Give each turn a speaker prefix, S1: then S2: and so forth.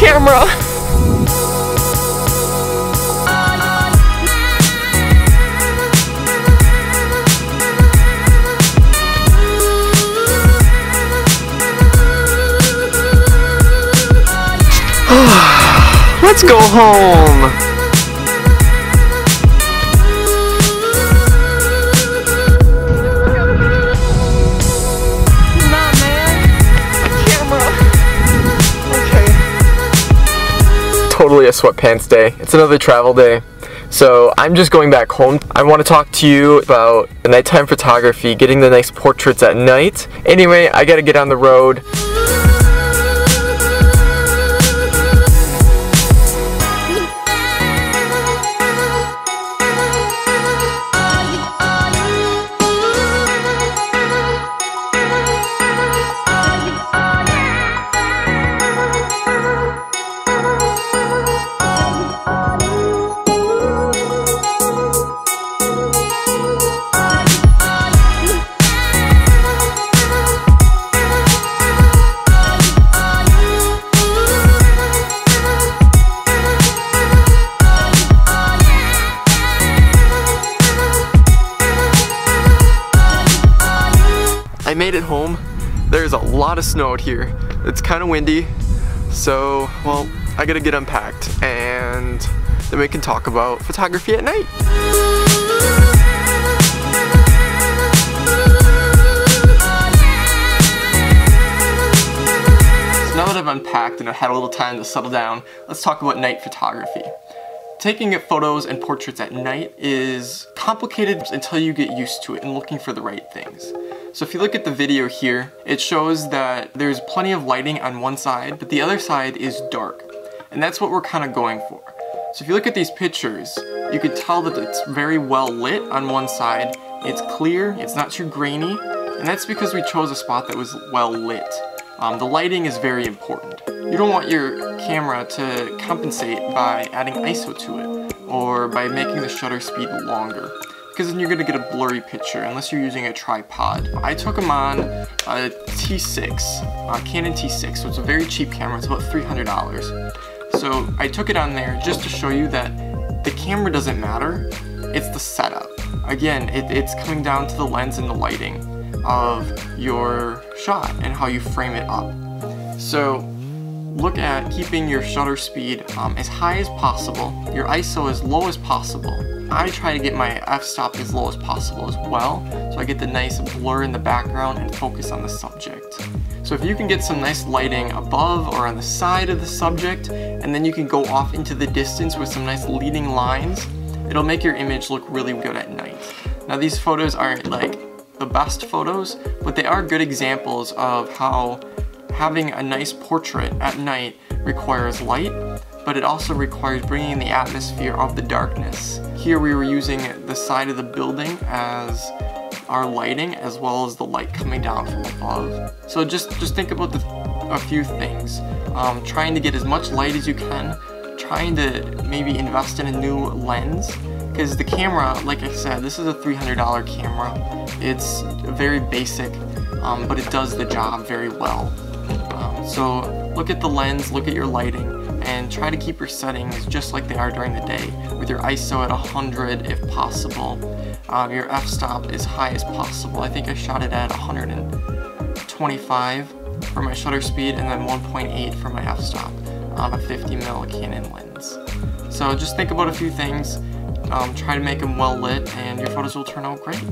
S1: camera! Let's go home! Nah, man. Camera. Okay. Totally a sweatpants day. It's another travel day. So I'm just going back home. I want to talk to you about the nighttime photography, getting the nice portraits at night. Anyway, I gotta get on the road. I made it home. There's a lot of snow out here. It's kind of windy, so, well, I gotta get unpacked, and then we can talk about photography at night. So now that I've unpacked and I've had a little time to settle down, let's talk about night photography. Taking photos and portraits at night is complicated until you get used to it and looking for the right things. So if you look at the video here, it shows that there's plenty of lighting on one side, but the other side is dark. And that's what we're kind of going for. So if you look at these pictures, you can tell that it's very well lit on one side. It's clear, it's not too grainy, and that's because we chose a spot that was well lit. The lighting is very important. You don't want your camera to compensate by adding ISO to it, or by making the shutter speed longer, because then you're going to get a blurry picture unless you're using a tripod. I took them on a T6, Canon T6, so it's a very cheap camera. It's about $300. So I took it on there just to show you that the camera doesn't matter, it's the setup. Again, it's coming down to the lens and the lighting of your shot and how you frame it up. So look at keeping your shutter speed as high as possible, your ISO as low as possible. I try to get my f-stop as low as possible as well, so I get the nice blur in the background and focus on the subject. So if you can get some nice lighting above or on the side of the subject, and then you can go off into the distance with some nice leading lines, it'll make your image look really good at night. Now these photos aren't like the best photos, but they are good examples of how having a nice portrait at night requires light, but it also requires bringing the atmosphere of the darkness. Here we were using the side of the building as our lighting, as well as the light coming down from above. So just think about a few things. Trying to get as much light as you can, trying to maybe invest in a new lens, because the camera, like I said, this is a $300 camera. It's very basic, but it does the job very well. So look at the lens, look at your lighting, and try to keep your settings just like they are during the day, with your ISO at 100 if possible, your f-stop as high as possible. I think I shot it at 125 for my shutter speed, and then 1.8 for my f-stop on a 50mm Canon lens. So just think about a few things, try to make them well lit, and your photos will turn out great.